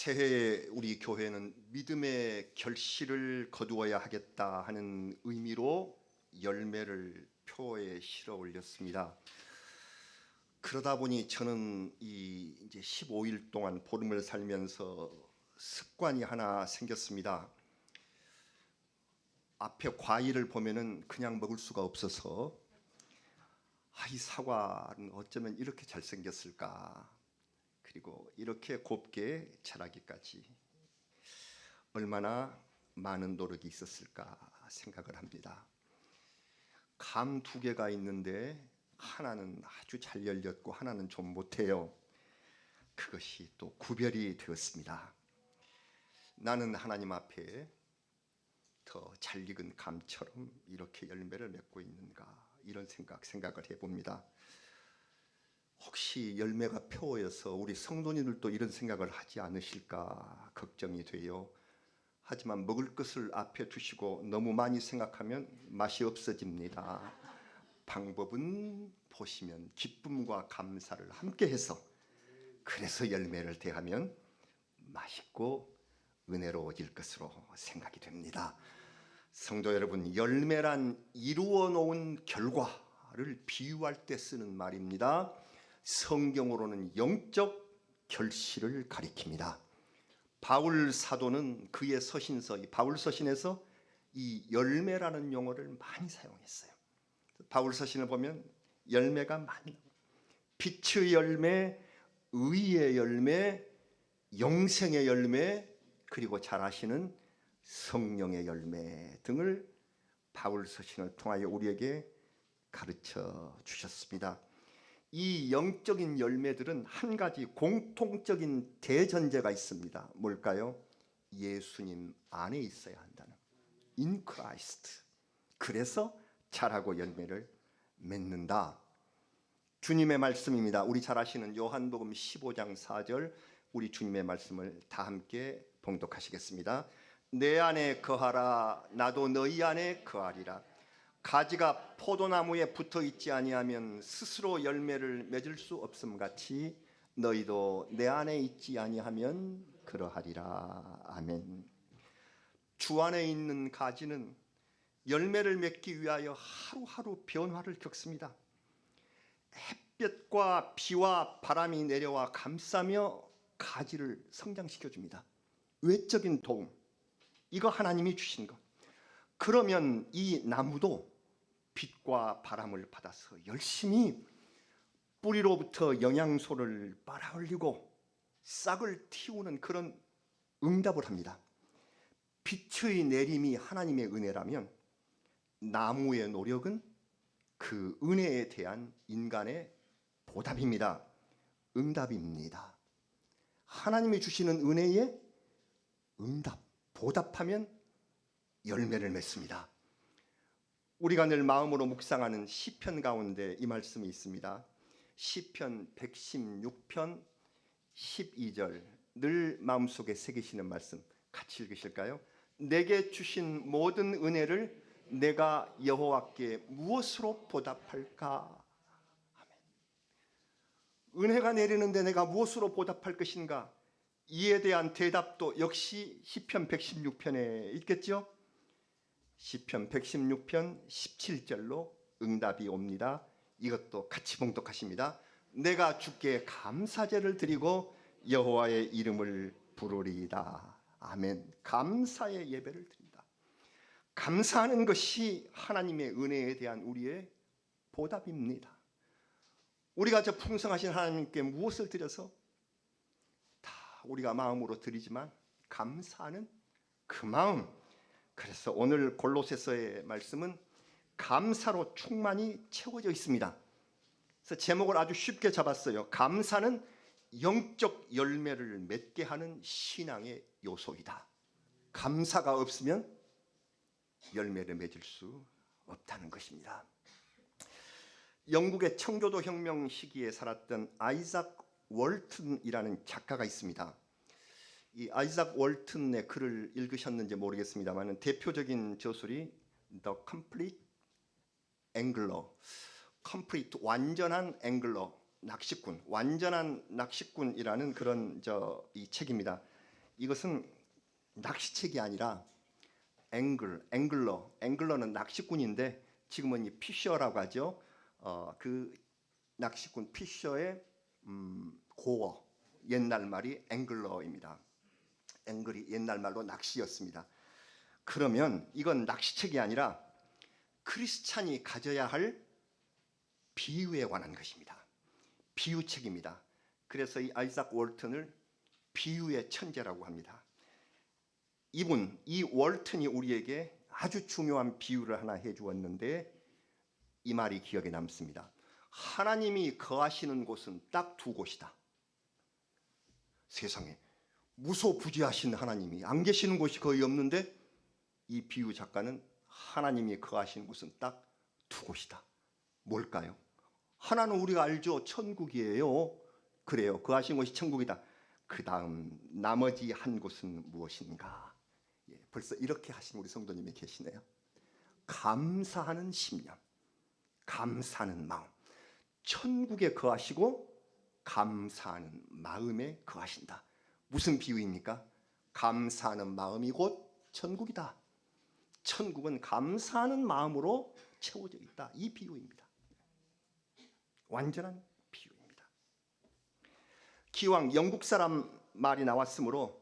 새해에 우리 교회는 믿음의 결실을 거두어야 하겠다 하는 의미로 열매를 표에 실어 올렸습니다. 그러다 보니 저는 이제 15일 동안 보름을 살면서 습관이 하나 생겼습니다. 앞에 과일을 보면은 그냥 먹을 수가 없어서 이 사과는 어쩌면 이렇게 잘생겼을까, 그리고 이렇게 곱게 자라기까지 얼마나 많은 노력이 있었을까 생각을 합니다. 감 두 개가 있는데 하나는 아주 잘 열렸고 하나는 좀 못해요. 그것이 또 구별이 되었습니다. 나는 하나님 앞에 더 잘 익은 감처럼 이렇게 열매를 맺고 있는가, 이런 생각을 해봅니다. 혹시 열매가 표어여서 우리 성도님들도 이런 생각을 하지 않으실까 걱정이 돼요. 하지만 먹을 것을 앞에 두시고 너무 많이 생각하면 맛이 없어집니다. 방법은 보시면 기쁨과 감사를 함께 해서, 그래서 열매를 대하면 맛있고 은혜로워질 것으로 생각이 됩니다. 성도 여러분, 열매란 이루어 놓은 결과를 비유할 때 쓰는 말입니다. 성경으로는 영적 결실을 가리킵니다. 바울 사도는 그의 서신서 바울 서신에서 이 열매라는 용어를 많이 사용했어요. 바울 서신을 보면 열매가 많이 나와요. 빛의 열매, 의의 열매, 영생의 열매, 그리고 잘 아시는 성령의 열매 등을 바울 서신을 통하여 우리에게 가르쳐 주셨습니다. 이 영적인 열매들은 한 가지 공통적인 대전제가 있습니다. 뭘까요? 예수님 안에 있어야 한다는, In Christ. 그래서 자라고 열매를 맺는다. 주님의 말씀입니다. 우리 잘 아시는 요한복음 15장 4절, 우리 주님의 말씀을 다 함께 봉독하시겠습니다. 내 안에 거하라, 나도 너희 안에 거하리라. 가지가 포도나무에 붙어 있지 아니하면 스스로 열매를 맺을 수 없음 같이 너희도 내 안에 있지 아니하면 그러하리라. 아멘. 주 안에 있는 가지는 열매를 맺기 위하여 하루하루 변화를 겪습니다. 햇볕과 비와 바람이 내려와 감싸며 가지를 성장시켜 줍니다. 외적인 도움, 이거 하나님이 주신 것. 그러면 이 나무도 빛과 바람을 받아서 열심히 뿌리로부터 영양소를 빨아올리고 싹을 틔우는 그런 응답을 합니다. 빛의 내림이 하나님의 은혜라면 나무의 노력은 그 은혜에 대한 인간의 보답입니다. 응답입니다. 하나님이 주시는 은혜에 응답, 보답하면 열매를 맺습니다. 우리가 늘 마음으로 묵상하는 시편 가운데 이 말씀이 있습니다. 시편 116편 12절, 늘 마음속에 새기시는 말씀 같이 읽으실까요? 내게 주신 모든 은혜를 내가 여호와께 무엇으로 보답할까? 아멘. 은혜가 내리는데 내가 무엇으로 보답할 것인가? 이에 대한 대답도 역시 시편 116편에 있겠죠? 시편 116편 17절로 응답이 옵니다. 이것도 같이 봉독하십니다. 내가 주께 감사제를 드리고 여호와의 이름을 부르리이다. 아멘. 감사의 예배를 드린다. 감사하는 것이 하나님의 은혜에 대한 우리의 보답입니다. 우리가 저 풍성하신 하나님께 무엇을 드려서 다 우리가 마음으로 드리지만 감사하는 그 마음. 그래서 오늘 골로새서의 말씀은 감사로 충만히 채워져 있습니다. 그래서 제목을 아주 쉽게 잡았어요. 감사는 영적 열매를 맺게 하는 신앙의 요소이다. 감사가 없으면 열매를 맺을 수 없다는 것입니다. 영국의 청교도 혁명 시기에 살았던 아이작 월튼이라는 작가가 있습니다. 이 아이작 월튼의 글을 읽으셨는지 모르겠습니다만 대표적인 저술이 The Complete Angler, Complete 완전한 앵글러, 낚시꾼, 완전한 낚시꾼이라는 그런 이 책입니다. 이것은 낚시책이 아니라 앵글러는 낚시꾼인데 지금은 이 피셔라고 하죠. 그 낚시꾼 피셔의 고어, 옛날 말이 앵글러입니다. 앵글이 옛날 말로 낚시였습니다. 그러면 이건 낚시책이 아니라 크리스찬이 가져야 할 비유에 관한 것입니다. 비유책입니다. 그래서 이 아이작 월튼을 비유의 천재라고 합니다. 이 월튼이 우리에게 아주 중요한 비유를 하나 해주었는데 이 말이 기억에 남습니다. 하나님이 거하시는 곳은 딱 두 곳이다. 세상에 무소부지하신 하나님이 안 계시는 곳이 거의 없는데 이 비유 작가는 하나님이 거하시는 곳은 딱 두 곳이다. 뭘까요? 하나는 우리가 알죠. 천국이에요. 그래요. 거하신 곳이 천국이다. 그 다음 나머지 한 곳은 무엇인가? 벌써 이렇게 하신 우리 성도님이 계시네요. 감사하는 심령, 감사하는 마음. 천국에 거하시고 감사하는 마음에 거하신다. 무슨 비유입니까? 감사하는 마음이 곧 천국이다. 천국은 감사하는 마음으로 채워져 있다. 이 비유입니다. 완전한 비유입니다. 기왕 영국 사람 말이 나왔으므로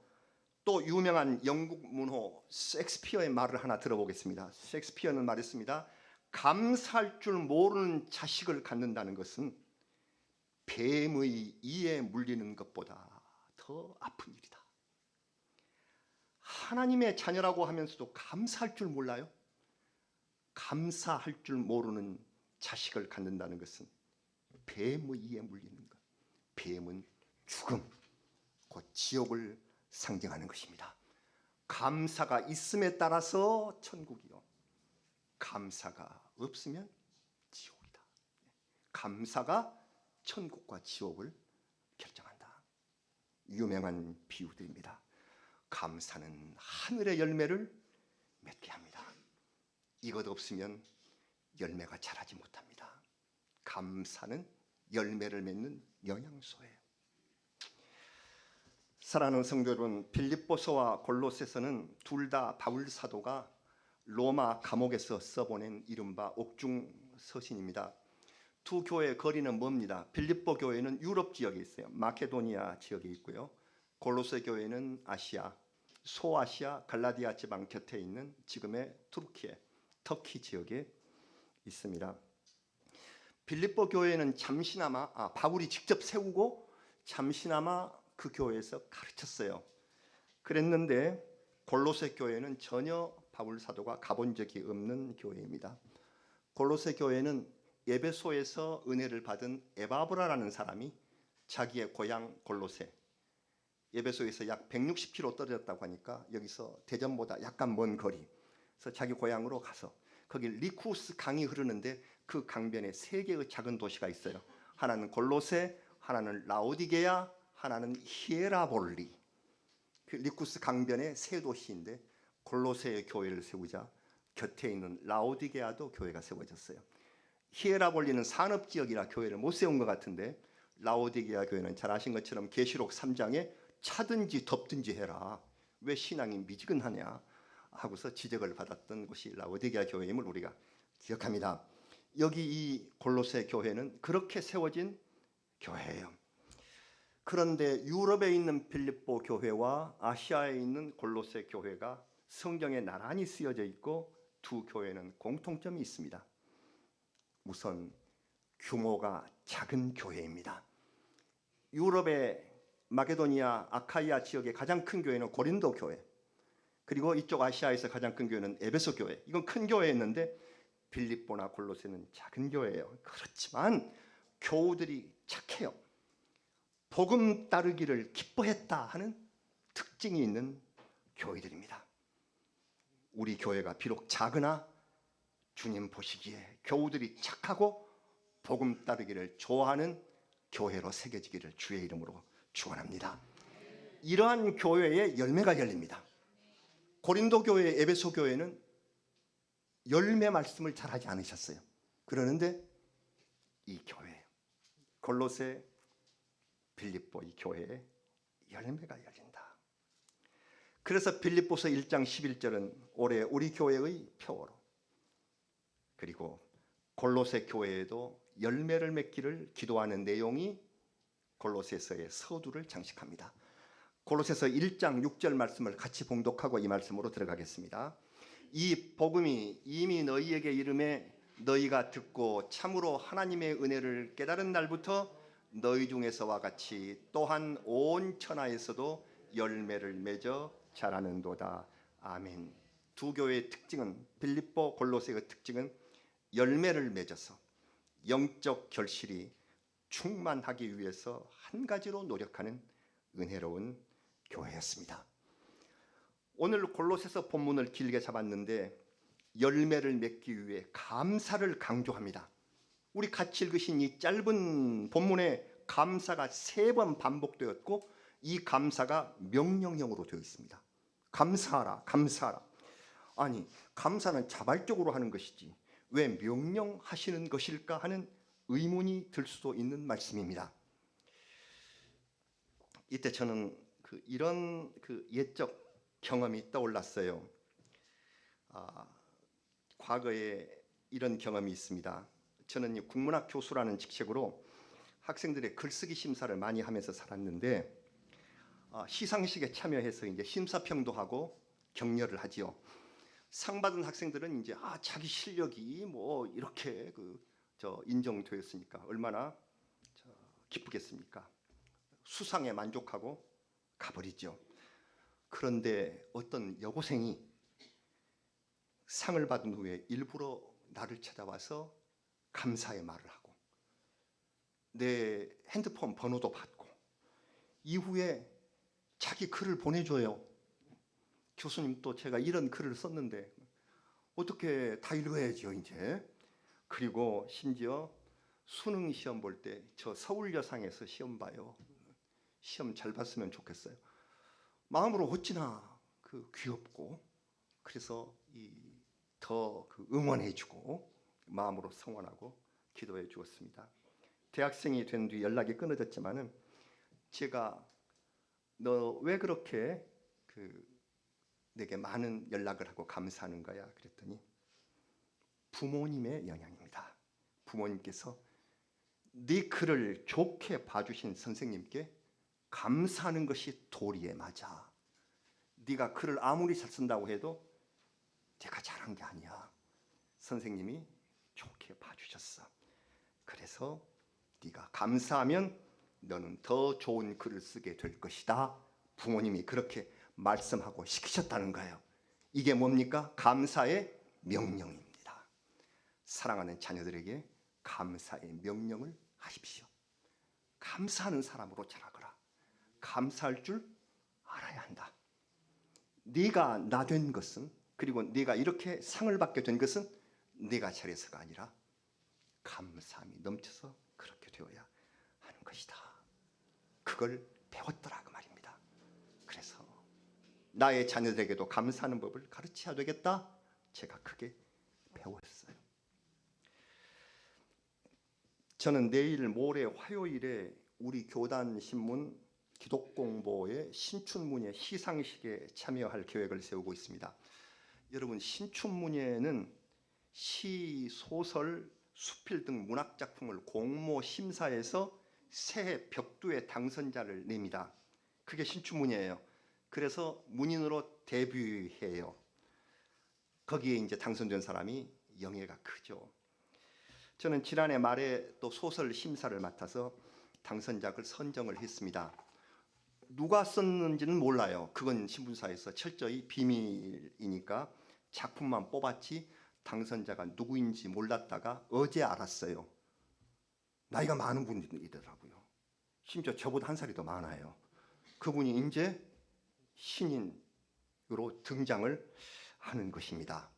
또 유명한 영국 문호 셰익스피어의 말을 하나 들어보겠습니다. 셰익스피어는 말했습니다. 감사할 줄 모르는 자식을 갖는다는 것은 뱀의 이에 물리는 것보다 더 아픈 일이다. 하나님의 자녀라고 하면서도 감사할 줄 몰라요? 감사할 줄 모르는 자식을 갖는다는 것은 뱀의 이에 물리는 것. 뱀은 죽음, 곧 지옥을 상징하는 것입니다. 감사가 있음에 따라서 천국이요, 감사가 없으면 지옥이다. 감사가 천국과 지옥을 결정한다. 유명한 비유들입니다. 감사는 하늘의 열매를 맺게 합니다. 이것 없으면 열매가 자라지 못합니다. 감사는 열매를 맺는 영양소예요. 사랑하는 성도 여러분, 빌립보서와 골로새서는 둘 다 바울 사도가 로마 감옥에서 써보낸 이른바 옥중 서신입니다. 두 교회의 거리는 멉니다. 빌립보 교회는 유럽 지역에 있어요. 마케도니아 지역에 있고요. 골로새 교회는 아시아, 소아시아 갈라디아 지방 곁에 있는 지금의 터키 지역에 있습니다. 빌립보 교회는 잠시나마 바울이 직접 세우고 잠시나마 그 교회에서 가르쳤어요. 그랬는데 골로새 교회는 전혀 바울 사도가 가본 적이 없는 교회입니다. 골로새 교회는 에베소에서 은혜를 받은 에바브라라는 사람이 자기의 고향 골로새, 에베소에서 약 160km 떨어졌다고 하니까 여기서 대전보다 약간 먼 거리, 그래서 자기 고향으로 가서 거기 리쿠스 강이 흐르는데 그 강변에 세 개의 작은 도시가 있어요. 하나는 골로새, 하나는 라오디게아, 하나는 히에라볼리. 그 리쿠스 강변에 세 도시인데 골로새의 교회를 세우자 곁에 있는 라오디게아도 교회가 세워졌어요. 히에라볼리는 산업지역이라 교회를 못 세운 것 같은데 라오디게아 교회는 잘 아신 것처럼 계시록 3장에 차든지 덥든지 해라, 왜 신앙이 미지근하냐 하고서 지적을 받았던 곳이 라오디게아 교회임을 우리가 기억합니다. 여기 이 골로새 교회는 그렇게 세워진 교회예요. 그런데 유럽에 있는 빌립보 교회와 아시아에 있는 골로새 교회가 성경에 나란히 쓰여져 있고 두 교회는 공통점이 있습니다. 우선 규모가 작은 교회입니다. 유럽의 마게도니아, 아카이아 지역의 가장 큰 교회는 고린도 교회, 그리고 이쪽 아시아에서 가장 큰 교회는 에베소 교회. 이건 큰 교회였는데 빌립보나 골로새는 작은 교회예요. 그렇지만 교우들이 착해요. 복음 따르기를 기뻐했다 하는 특징이 있는 교회들입니다. 우리 교회가 비록 작으나 주님 보시기에 교우들이 착하고 복음 따르기를 좋아하는 교회로 새겨지기를 주의 이름으로 축원합니다. 이러한 교회에 열매가 열립니다. 고린도 교회, 에베소 교회는 열매 말씀을 잘하지 않으셨어요. 그러는데 이 교회, 골로새, 빌립보 이 교회에 열매가 열린다. 그래서 빌립보서 1장 11절은 올해 우리 교회의 표어로, 그리고 골로새 교회에도 열매를 맺기를 기도하는 내용이 골로새서의 서두를 장식합니다. 골로새서 1장 6절 말씀을 같이 봉독하고 이 말씀으로 들어가겠습니다. 이 복음이 이미 너희에게 이름에 너희가 듣고 참으로 하나님의 은혜를 깨달은 날부터 너희 중에서와 같이 또한 온 천하에서도 열매를 맺어 자라는도다. 아멘. 두 교회의 특징은, 빌립보 골로새의 특징은 열매를 맺어서 영적 결실이 충만하기 위해서 한 가지로 노력하는 은혜로운 교회였습니다. 오늘 골로새서 본문을 길게 잡았는데 열매를 맺기 위해 감사를 강조합니다. 우리 같이 읽으신 이 짧은 본문에 감사가 3번 반복되었고 이 감사가 명령형으로 되어 있습니다. 감사하라, 감사하라. 아니, 감사는 자발적으로 하는 것이지 왜 명령하시는 것일까 하는 의문이 들 수도 있는 말씀입니다. 이때 저는 이런 옛적 경험이 떠올랐어요. 과거에 이런 경험이 있습니다. 저는 국문학 교수라는 직책으로 학생들의 글쓰기 심사를 많이 하면서 살았는데 시상식에 참여해서 이제 심사평도 하고 격려를 하지요. 상 받은 학생들은 이제 자기 실력이 뭐 이렇게 인정되었으니까 얼마나 기쁘겠습니까? 수상에 만족하고 가버리죠. 그런데 어떤 여고생이 상을 받은 후에 일부러 나를 찾아와서 감사의 말을 하고 내 핸드폰 번호도 받고 이후에 자기 글을 보내줘요. 교수님, 또 제가 이런 글을 썼는데 어떻게 다 읽어야죠 이제. 그리고 심지어 수능 시험 볼 때 저 서울여상에서 시험 봐요. 시험 잘 봤으면 좋겠어요. 마음으로 어찌나 귀엽고, 그래서 더 응원해주고 마음으로 성원하고 기도해 주었습니다. 대학생이 된 뒤 연락이 끊어졌지만은 제가 너 왜 그렇게 내게 많은 연락을 하고 감사하는 거야? 그랬더니 부모님의 영향입니다. 부모님께서 네 글을 좋게 봐주신 선생님께 감사하는 것이 도리에 맞아. 네가 글을 아무리 잘 쓴다고 해도 제가 잘한 게 아니야. 선생님이 좋게 봐주셨어. 그래서 네가 감사하면 너는 더 좋은 글을 쓰게 될 것이다. 부모님이 그렇게 말씀하고 시키셨다는 거예요. 이게 뭡니까? 감사의 명령입니다. 사랑하는 자녀들에게 감사의 명령을 하십시오. 감사하는 사람으로 자라거라. 감사할 줄 알아야 한다. 네가 나 된 것은, 그리고 네가 이렇게 상을 받게 된 것은 네가 잘해서가 아니라 감사함이 넘쳐서 그렇게 되어야 하는 것이다. 그걸 배웠더라 그 말입니다. 그래서 나의 자녀들에게도 감사하는 법을 가르쳐야 되겠다. 제가 크게 배웠어요. 저는 내일 모레 화요일에 우리 교단 신문 기독공보의 신춘문예 시상식에 참여할 계획을 세우고 있습니다. 여러분, 신춘문예는 시, 소설, 수필 등 문학작품을 공모 심사해서 새해 벽두의 당선자를 냅니다. 그게 신춘문예예요. 그래서 문인으로 데뷔해요. 거기에 이제 당선된 사람이 영예가 크죠. 저는 지난해 말에 또 소설 심사를 맡아서 당선작을 선정을 했습니다. 누가 썼는지는 몰라요. 그건 신문사에서 철저히 비밀이니까 작품만 뽑았지 당선자가 누구인지 몰랐다가 어제 알았어요. 나이가 많은 분이더라고요. 심지어 저보다 한 살이 더 많아요. 그분이 이제 신인으로 등장을 하는 것입니다.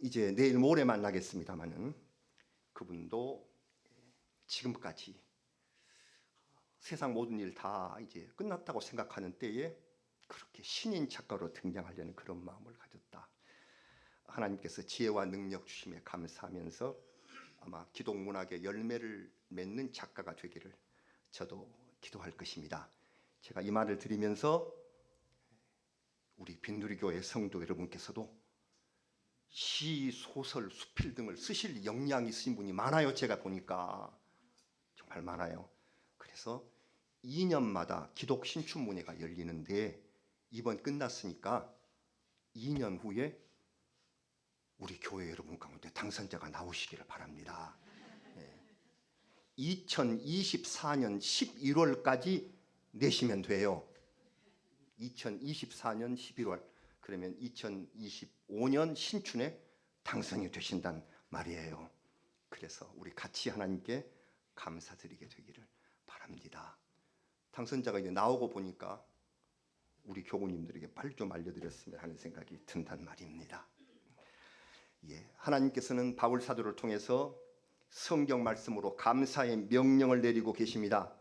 이제 내일 모레 만나겠습니다만은 그분도 지금까지 세상 모든 일 다 이제 끝났다고 생각하는 때에 그렇게 신인 작가로 등장하려는 그런 마음을 가졌다. 하나님께서 지혜와 능력 주심에 감사하면서 아마 기독문학의 열매를 맺는 작가가 되기를 저도 기도할 것입니다. 제가 이 말을 드리면서 우리 빈누리교회 성도 여러분께서도 시, 소설, 수필 등을 쓰실 역량이 있으신 분이 많아요. 제가 보니까 정말 많아요. 그래서 2년마다 기독 신춘문예가 열리는데 이번 끝났으니까 2년 후에 우리 교회 여러분 가운데 당선자가 나오시기를 바랍니다. 2024년 11월까지 내시면 돼요. 2024년 11월 그러면 2025년 신춘에 당선이 되신단 말이에요. 그래서 우리 같이 하나님께 감사드리게 되기를 바랍니다. 당선자가 이제 나오고 보니까 우리 교우님들에게 빨리 좀 알려드렸으면 하는 생각이 든단 말입니다. 하나님께서는 바울 사도를 통해서 성경 말씀으로 감사의 명령을 내리고 계십니다.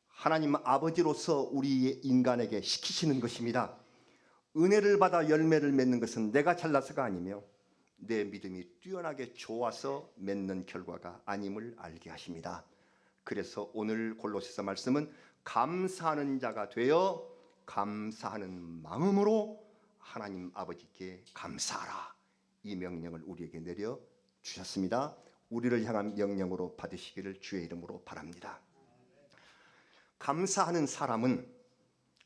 하나님 아버지로서 우리 인간에게 시키시는 것입니다. 은혜를 받아 열매를 맺는 것은 내가 잘나서가 아니며 내 믿음이 뛰어나게 좋아서 맺는 결과가 아님을 알게 하십니다. 그래서 오늘 골로새서 말씀은 감사하는 자가 되어 감사하는 마음으로 하나님 아버지께 감사하라, 이 명령을 우리에게 내려 주셨습니다. 우리를 향한 명령으로 받으시기를 주의 이름으로 바랍니다. 감사하는 사람은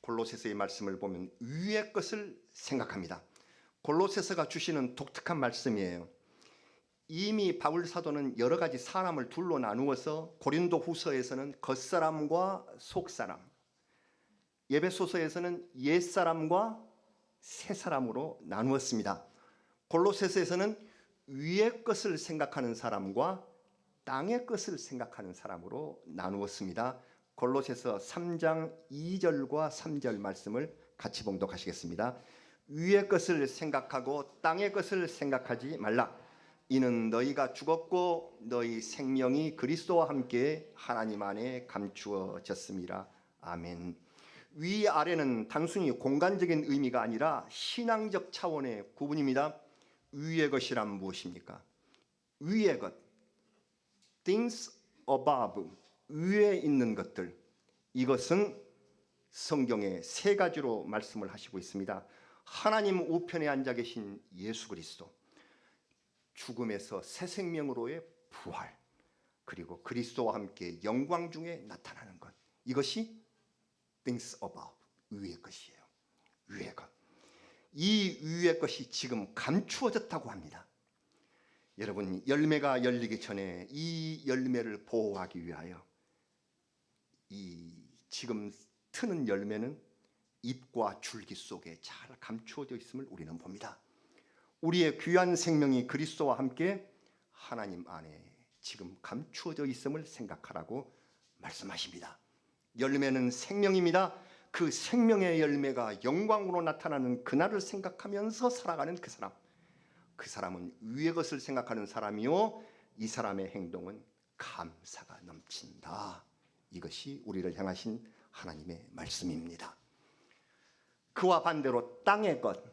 골로새서의 말씀을 보면 위의 것을 생각합니다. 골로새서가 주시는 독특한 말씀이에요. 이미 바울 사도는 여러 가지 사람을 둘로 나누어서 고린도 후서에서는 겉사람과 속사람, 에베소서에서는 옛사람과 새사람으로 나누었습니다. 골로새서에서는 위의 것을 생각하는 사람과 땅의 것을 생각하는 사람으로 나누었습니다. 골로새서 3장 2절과 3절 말씀을 같이 봉독하시겠습니다. 위의 것을 생각하고 땅의 것을 생각하지 말라. 이는 너희가 죽었고 너희 생명이 그리스도와 함께 하나님 안에 감추어졌습니다. 아멘. 위아래는 단순히 공간적인 의미가 아니라 신앙적 차원의 구분입니다. 위의 것이란 무엇입니까? 위의 것, things above, 위에 있는 것들, 이것은 성경에 세 가지로 말씀을 하시고 있습니다. 하나님 우편에 앉아 계신 예수 그리스도, 죽음에서 새 생명으로의 부활, 그리고 그리스도와 함께 영광 중에 나타나는 것, 이것이 things above, 위의 것이에요. 위의 것. 이 위의 것이 지금 감추어졌다고 합니다. 여러분, 열매가 열리기 전에 이 열매를 보호하기 위하여 이 지금 트는 열매는 잎과 줄기 속에 잘 감추어져 있음을 우리는 봅니다. 우리의 귀한 생명이 그리스도와 함께 하나님 안에 지금 감추어져 있음을 생각하라고 말씀하십니다. 열매는 생명입니다. 그 생명의 열매가 영광으로 나타나는 그날을 생각하면서 살아가는 그 사람은 위의 것을 생각하는 사람이요, 이 사람의 행동은 감사가 넘친다. 이것이 우리를 향하신 하나님의 말씀입니다. 그와 반대로 땅의 것,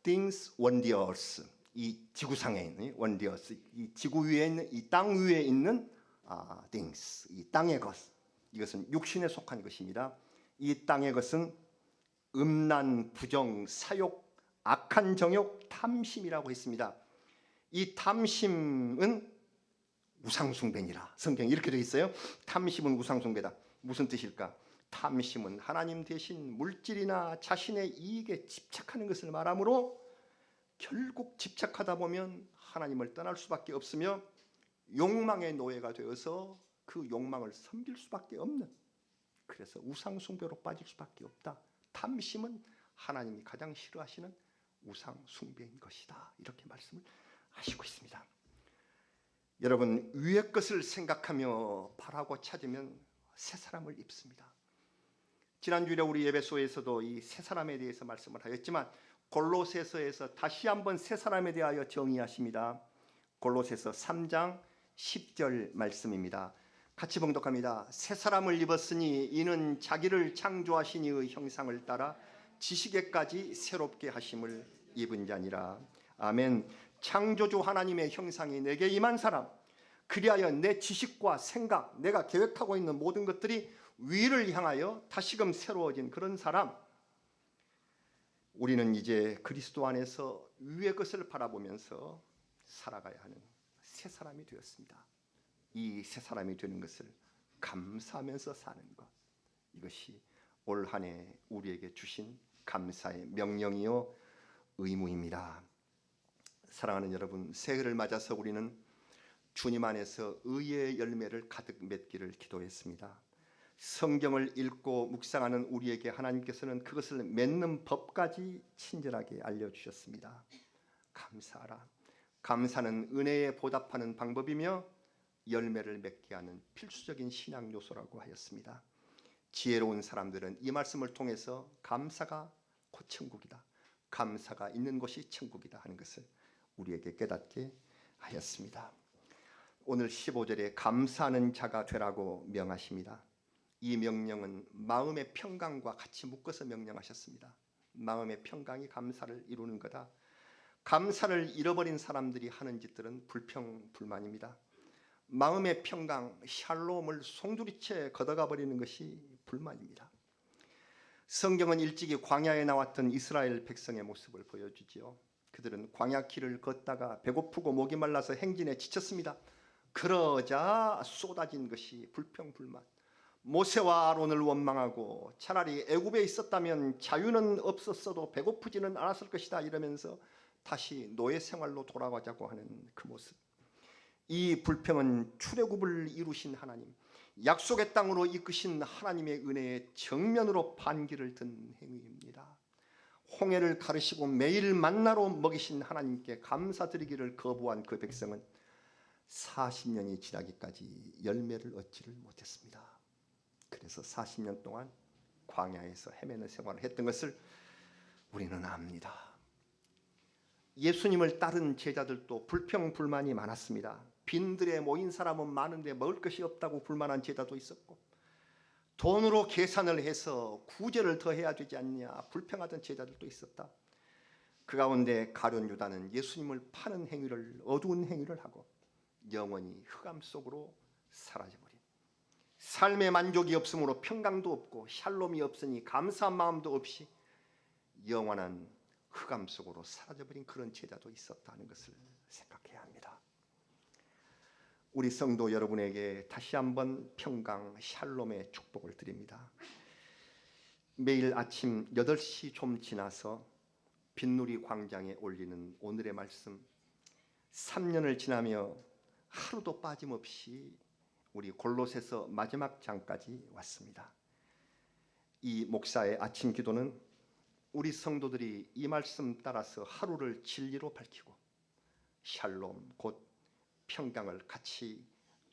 things wonders, 이 지구상에 있는 wonders, 이 지구 위에 있는, 이 땅 위에 있는 things, 이 땅의 것, 이것은 육신에 속한 것입니다. 이 땅의 것은 음란, 부정, 사욕, 악한 정욕, 탐심이라고 했습니다. 이 탐심은 우상숭배니라. 성경에 이렇게 되어 있어요. 탐심은 우상숭배다. 무슨 뜻일까? 탐심은 하나님 대신 물질이나 자신의 이익에 집착하는 것을 말하므로 결국 집착하다 보면 하나님을 떠날 수밖에 없으며 욕망의 노예가 되어서 그 욕망을 섬길 수밖에 없는, 그래서 우상숭배로 빠질 수밖에 없다. 탐심은 하나님이 가장 싫어하시는 우상숭배인 것이다. 이렇게 말씀을 하시고 있습니다. 여러분, 위의 것을 생각하며 바라고 찾으면 새 사람을 입습니다. 지난주에 우리 에베소에서도 이 새 사람에 대해서 말씀을 하였지만 골로새서에서 다시 한번 새 사람에 대하여 정의하십니다. 골로새서 3장 10절 말씀입니다. 같이 봉독합니다. 새 사람을 입었으니 이는 자기를 창조하신 이의 형상을 따라 지식에까지 새롭게 하심을 입은 자니라. 아멘. 창조주 하나님의 형상이 내게 임한 사람, 그리하여 내 지식과 생각, 내가 계획하고 있는 모든 것들이 위를 향하여 다시금 새로워진 그런 사람, 우리는 이제 그리스도 안에서 위의 것을 바라보면서 살아가야 하는 새 사람이 되었습니다. 이 새 사람이 되는 것을 감사하면서 사는 것, 이것이 올 한 해 우리에게 주신 감사의 명령이요 의무입니다. 사랑하는 여러분, 새해를 맞아서 우리는 주님 안에서 의의 열매를 가득 맺기를 기도했습니다. 성경을 읽고 묵상하는 우리에게 하나님께서는 그것을 맺는 법까지 친절하게 알려주셨습니다. 감사하라. 감사는 은혜에 보답하는 방법이며 열매를 맺게 하는 필수적인 신앙 요소라고 하였습니다. 지혜로운 사람들은 이 말씀을 통해서 감사가 곧 천국이다, 감사가 있는 곳이 천국이다 하는 것을 우리에게 깨닫게 하였습니다. 오늘 15절에 감사하는 자가 되라고 명하십니다. 이 명령은 마음의 평강과 같이 묶어서 명령하셨습니다. 마음의 평강이 감사를 이루는 거다. 감사를 잃어버린 사람들이 하는 짓들은 불평불만입니다. 마음의 평강, 샬롬을 송두리째 걷어가 버리는 것이 불만입니다. 성경은 일찍이 광야에 나왔던 이스라엘 백성의 모습을 보여주지요. 그들은 광야 길을 걷다가 배고프고 목이 말라서 행진에 지쳤습니다. 그러자 쏟아진 것이 불평불만. 모세와 아론을 원망하고 차라리 애굽에 있었다면 자유는 없었어도 배고프지는 않았을 것이다 이러면서 다시 노예 생활로 돌아가자고 하는 그 모습. 이 불평은 출애굽을 이루신 하나님, 약속의 땅으로 이끄신 하나님의 은혜에 정면으로 반기를 든 행위입니다. 홍해를 가르시고 매일 만나로 먹이신 하나님께 감사드리기를 거부한 그 백성은 40년이 지나기까지 열매를 얻지를 못했습니다. 그래서 40년 동안 광야에서 헤매는 생활을 했던 것을 우리는 압니다. 예수님을 따른 제자들도 불평불만이 많았습니다. 빈들에 모인 사람은 많은데 먹을 것이 없다고 불만한 제자도 있었고, 돈으로 계산을 해서 구제를 더 해야 되지 않냐 불평하던 제자들도 있었다. 그 가운데 가룟 유다는 예수님을 파는 행위를, 어두운 행위를 하고 영원히 흑암 속으로 사라져버린, 삶의 만족이 없으므로 평강도 없고 샬롬이 없으니 감사한 마음도 없이 영원한 흑암 속으로 사라져버린 그런 제자도 있었다는 것을 생각해야 합니다. 우리 성도 여러분에게 다시 한번 평강, 샬롬의 축복을 드립니다. 매일 아침 8시 좀 지나서 빈누리 광장에 올리는 오늘의 말씀, 3년을 지나며 하루도 빠짐없이 우리 골로새서 마지막 장까지 왔습니다. 이 목사의 아침 기도는 우리 성도들이 이 말씀 따라서 하루를 진리로 밝히고 샬롬, 곧 평강을 같이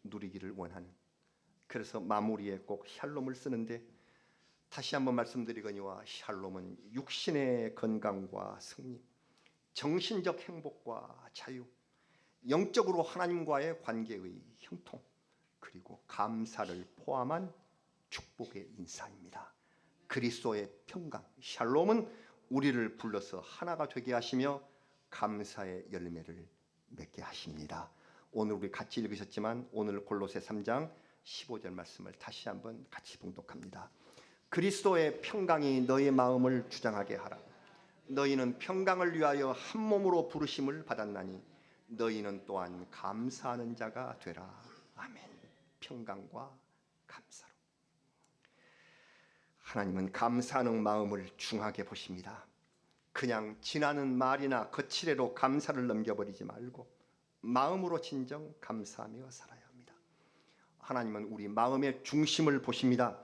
누리기를 원하는, 그래서 마무리에 꼭 샬롬을 쓰는데 다시 한번 말씀드리거니와 샬롬은 육신의 건강과 승리, 정신적 행복과 자유, 영적으로 하나님과의 관계의 형통, 그리고 감사를 포함한 축복의 인사입니다. 그리스도의 평강, 샬롬은 우리를 불러서 하나가 되게 하시며 감사의 열매를 맺게 하십니다. 오늘 우리 같이 읽으셨지만 오늘 골로새 3장 15절 말씀을 다시 한번 같이 봉독합니다. 그리스도의 평강이 너의 마음을 주장하게 하라. 너희는 평강을 위하여 한 몸으로 부르심을 받았나니 너희는 또한 감사하는 자가 되라. 아멘. 평강과 감사로. 하나님은 감사하는 마음을 중하게 보십니다. 그냥 지나는 말이나 거칠애로 감사를 넘겨버리지 말고 마음으로 진정 감사하며 살아야 합니다. 하나님은 우리 마음의 중심을 보십니다.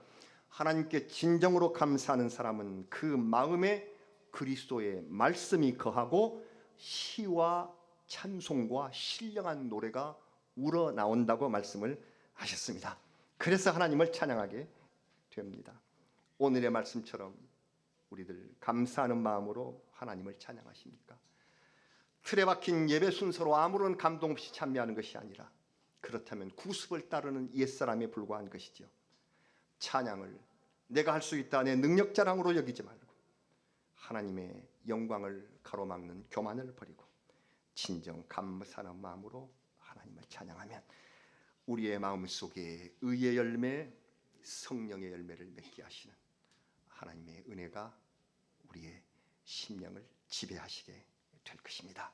하나님께 진정으로 감사하는 사람은 그 마음에 그리스도의 말씀이 거하고 시와 찬송과 신령한 노래가 우러나온다고 말씀을 하셨습니다. 그래서 하나님을 찬양하게 됩니다. 오늘의 말씀처럼 우리들 감사하는 마음으로 하나님을 찬양하십니까? 틀에 박힌 예배 순서로 아무런 감동 없이 참여하는 것이 아니라, 그렇다면 구습을 따르는 옛사람에 불과한 것이죠. 찬양을 내가 할 수 있다 내 능력 자랑으로 여기지 말고 하나님의 영광을 가로막는 교만을 버리고 진정 감사하는 마음으로 하나님을 찬양하면 우리의 마음속에 의의 열매, 성령의 열매를 맺게 하시는 하나님의 은혜가 우리의 심령을 지배하시게 될 것입니다.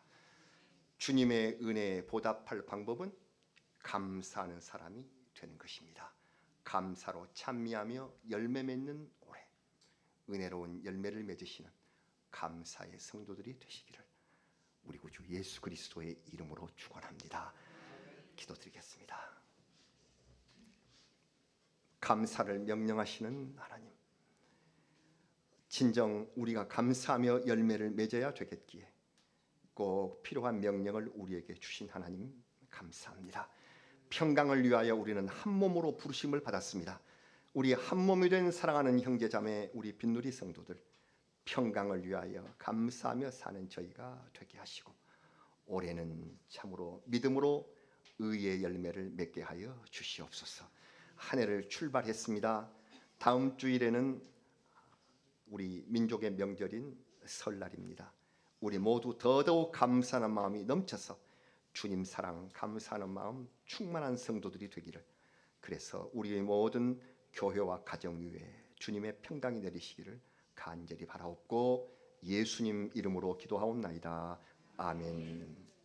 주님의 은혜에 보답할 방법은 감사하는 사람이 되는 것입니다. 감사로 찬미하며 열매 맺는 올해, 은혜로운 열매를 맺으시는 감사의 성도들이 되시기를 우리 구주 예수 그리스도의 이름으로 축원합니다. 기도드리겠습니다. 감사를 명령하시는 하나님, 진정 우리가 감사하며 열매를 맺어야 되겠기에 꼭 필요한 명령을 우리에게 주신 하나님 감사합니다. 평강을 위하여 우리는 한 몸으로 부르심을 받았습니다. 우리 한 몸이 된 사랑하는 형제자매 우리 빈누리 성도들, 평강을 위하여 감사하며 사는 저희가 되게 하시고 올해는 참으로 믿음으로 의의 열매를 맺게 하여 주시옵소서. 한 해를 출발했습니다. 다음 주일에는 우리 민족의 명절인 설날입니다. 우리 모두 더더욱 감사하는 마음이 넘쳐서 주님 사랑 감사하는 마음 충만한 성도들이 되기를, 그래서 우리의 모든 교회와 가정 위에 주님의 평강이 내리시기를 간절히 바라옵고 예수님 이름으로 기도하옵나이다. 아멘.